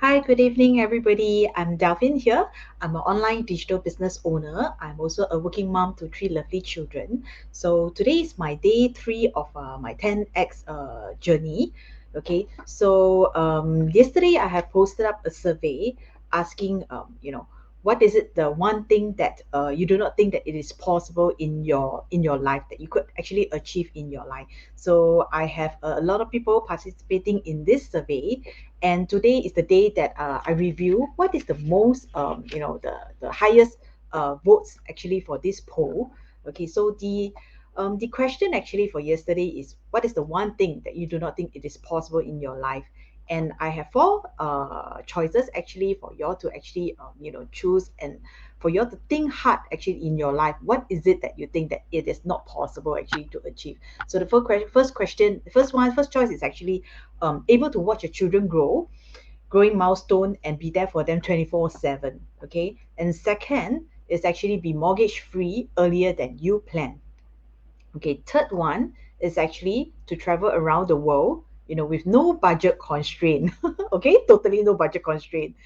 Hi, good evening, everybody. I'm Delvin here. I'm an online digital business owner. I'm also a working mom to three lovely children. So today is my day three of my 10x journey. Okay, so yesterday I have posted up a survey asking, what is it the one thing that you do not think that it is possible in your life that you could actually achieve in your life. So I have a lot of people participating in this survey, and today is the day that I review what is the most, the highest votes actually for this poll. Okay, so the question actually for yesterday is, what is the one thing that you do not think it is possible in your life? And I have four choices actually for you all to actually, choose, and for you all to think hard actually in your life. What is it that you think that it is not possible actually to achieve? So the first choice is actually able to watch your children growing milestone and be there for them 24/7. Okay. And second is actually be mortgage free earlier than you plan. Okay. Third one is actually to travel around the world, with no budget constraint. Okay. Totally no budget constraint.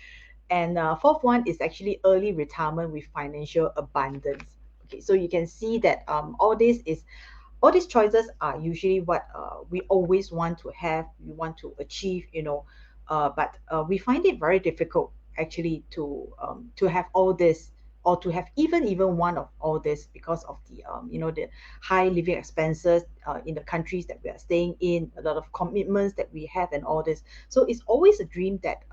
And fourth one is actually early retirement with financial abundance. Okay. So you can see that all these choices are usually what we always want to have, we want to achieve, but we find it very difficult actually to have all this, or to have even one of all this, because of the high living expenses in the countries that we are staying in, a lot of commitments that we have and all this. So it's always a dream that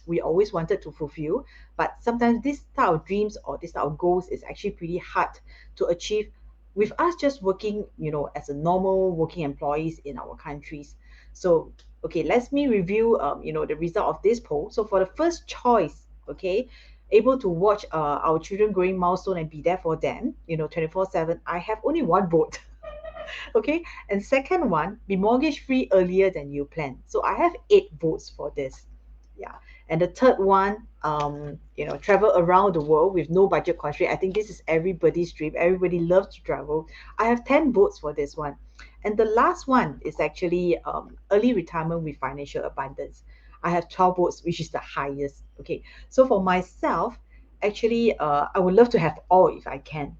we always wanted to fulfill, but sometimes this type of dreams or this type of goals is actually pretty hard to achieve with us just working, as a normal working employees in our countries. So, okay, let me review, the result of this poll. So for the first choice, okay, able to watch our children growing milestone and be there for them, 24/7, I have only one vote. Okay. And second one, be mortgage free earlier than you plan. So I have 8 votes for this. Yeah. And the third one, travel around the world with no budget constraint. I think this is everybody's dream. Everybody loves to travel. I have 10 votes for this one. And the last one is actually early retirement with financial abundance. I have 12 votes, which is the highest. Okay. So for myself, actually, I would love to have all if I can.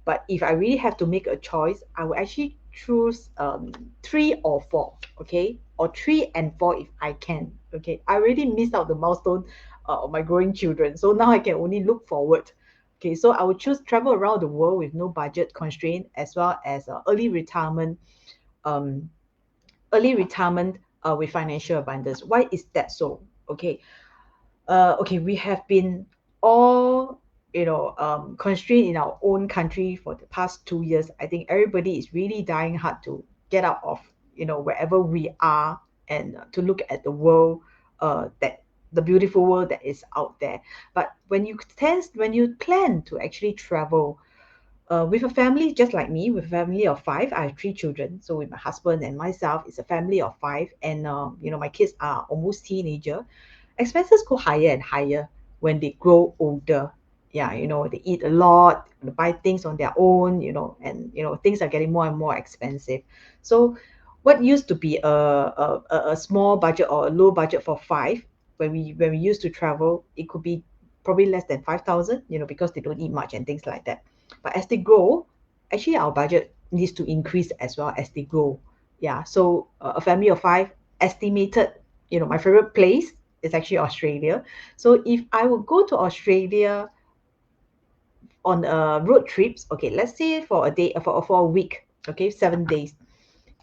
But if I really have to make a choice, I will actually choose three or four, okay, or three and four if I can. Okay, I already missed out the milestone of my growing children, so now I can only look forward. Okay, so I would choose travel around the world with no budget constraint, as well as um, early retirement with financial abundance. Why is that so? Okay, okay, we have been all, constrained in our own country for the past 2 years. I think everybody is really dying hard to get out of, wherever we are, and to look at the world, that the beautiful world that is out there. But when you plan to actually travel with a family just like me, with a family of five, I have three children. So with my husband and myself, it's a family of five, and my kids are almost teenager. Expenses go higher and higher when they grow older. Yeah, they eat a lot, they buy things on their own, and things are getting more and more expensive. So what used to be a small budget or a low budget for five, when we used to travel, it could be probably less than 5,000, because they don't eat much and things like that. But as they grow, actually our budget needs to increase as well as they grow. Yeah, so a family of five, estimated, my favorite place is actually Australia. So if I would go to Australia on road trips, okay, let's say for a day, for a week, okay, 7 days,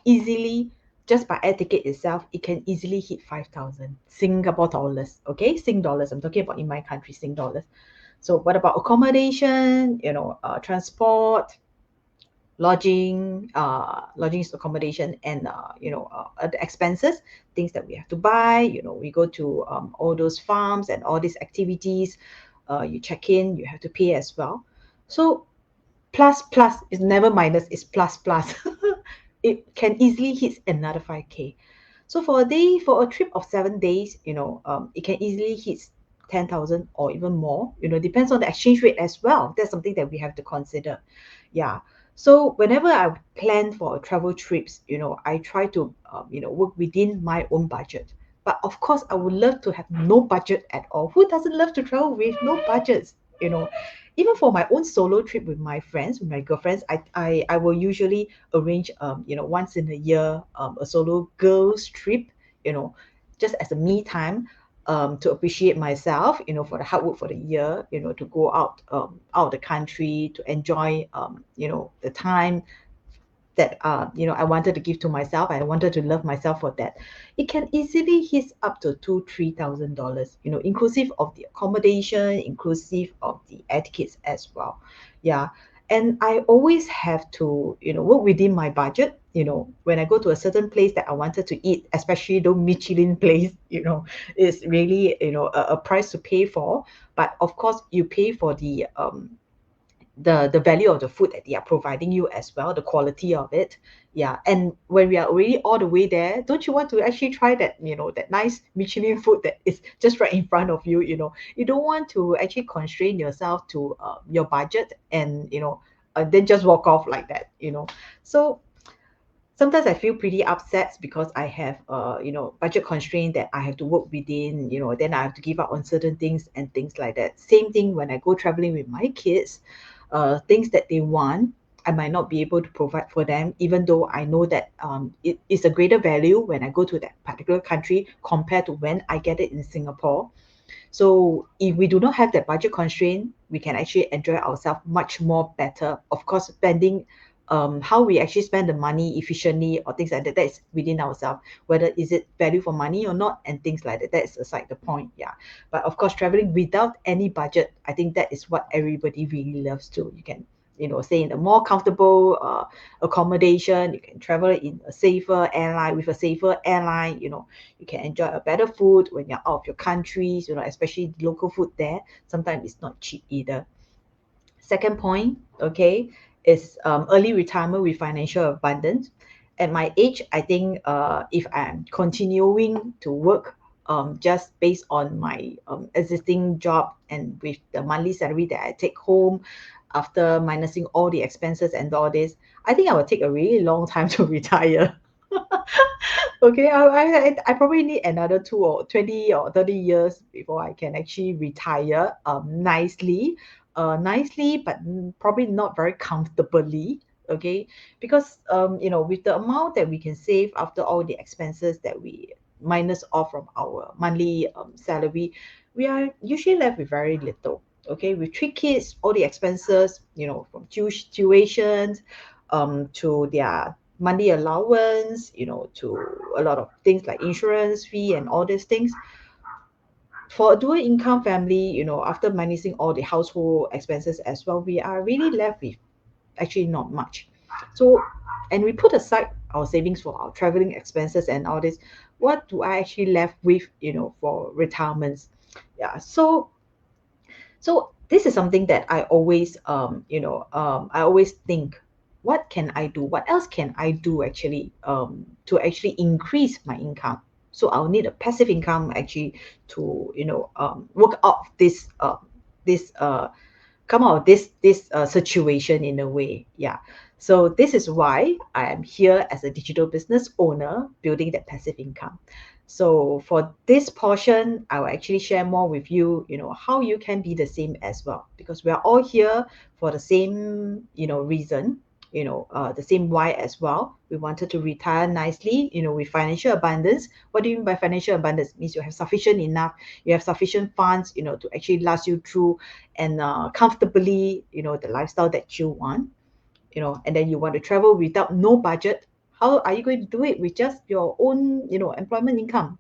easily, just by air ticket itself, it can easily hit 5,000 Singapore dollars. Okay, Sing dollars. I'm talking about in my country, Sing dollars. So what about accommodation? Transport, lodging, accommodation, and other expenses, things that we have to buy. We go to all those farms and all these activities. You check in, you have to pay as well. So plus is never minus, it's plus. It can easily hit another 5K. So for a trip of 7 days, it can easily hit 10,000 or even more. Depends on the exchange rate as well. That's something that we have to consider. Yeah. So whenever I plan for travel trips, I try to work within my own budget. But of course, I would love to have no budget at all. Who doesn't love to travel with no budgets? Even for my own solo trip with my friends, with my girlfriends, I will usually arrange once in a year, a solo girls trip, just as a me time, to appreciate myself, for the hard work for the year, to go out of the country, to enjoy the time that I wanted to give to myself. I wanted to love myself for that. It can easily hit up to $2,000-3,000, inclusive of the accommodation, inclusive of the etiquettes as well. Yeah. And I always have to, work within my budget. When I go to a certain place that I wanted to eat, especially the Michelin place, is really, a price to pay for. But of course, you pay for the value of the food that they are providing you as well, the quality of it. Yeah. And when we are already all the way there, don't you want to actually try that, that nice Michelin food that is just right in front of you? You don't want to actually constrain yourself to your budget and then just walk off like that. So sometimes I feel pretty upset because I have budget constraint that I have to work within, then I have to give up on certain things and things like that. Same thing when I go traveling with my kids, things that they want, I might not be able to provide for them, even though I know that it is a greater value when I go to that particular country compared to when I get it in Singapore. So if we do not have that budget constraint, we can actually enjoy ourselves much more better. Of course, spending how we actually spend the money efficiently or things like that, that is within ourselves. Whether is it value for money or not and things like that, that's aside the point. Yeah. But of course, traveling without any budget, I think that is what everybody really loves to. You can stay in a more comfortable accommodation. You can travel in a safer airline with a safer airline. You can enjoy a better food when you're out of your countries, especially local food there. Sometimes it's not cheap either. Second point, okay, is early retirement with financial abundance. At my age, I think if I'm continuing to work just based on my existing job and with the monthly salary that I take home after minusing all the expenses and all this, I think I will take a really long time to retire. Okay, I probably need another 20 or 30 years before I can actually retire nicely, but probably not very comfortably. Okay, because with the amount that we can save after all the expenses that we minus off from our monthly salary, we are usually left with very little. Okay, with 3 kids, all the expenses, from tuitions, to their monthly allowance, to a lot of things like insurance fee and all these things. For a dual income family, after minusing all the household expenses as well, we are really left with actually not much. So, and we put aside our savings for our traveling expenses and all this. What do I actually left with, for retirements? Yeah. So this is something that I always, I always think, what can I do? What else can I do actually to actually increase my income? So I'll need a passive income actually to, work out this come out of this situation in a way. Yeah. So this is why I am here as a digital business owner building that passive income. So for this portion, I will actually share more with you, how you can be the same as well, because we are all here for the same, reason, the same why as well. We wanted to retire nicely, with financial abundance. What do you mean by financial abundance? It means you have sufficient enough, you have sufficient funds, to actually last you through and comfortably, the lifestyle that you want, and then you want to travel without no budget. How are you going to do it with just your own, employment income?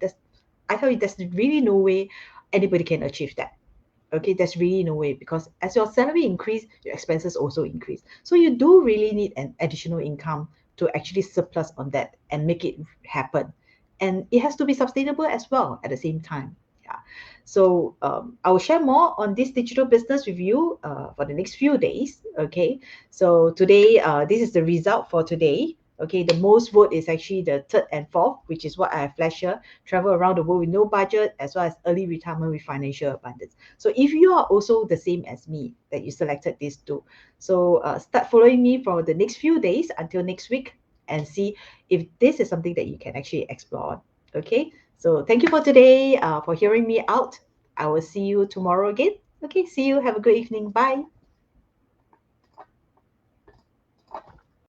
I tell you, there's really no way anybody can achieve that. Okay, there's really no way, because as your salary increase, your expenses also increase. So you do really need an additional income to actually surplus on that and make it happen. And it has to be sustainable as well at the same time. Yeah. So I will share more on this digital business with you for the next few days. Okay. So today, this is the result for today. Okay, the most vote is actually the third and fourth, which is what I have flashed here. Travel around the world with no budget, as well as early retirement with financial abundance. So if you are also the same as me, that you selected these two, so start following me for the next few days until next week and see if this is something that you can actually explore. Okay. So thank you for today, for hearing me out. I will see you tomorrow again. Okay, see you. Have a good evening. Bye.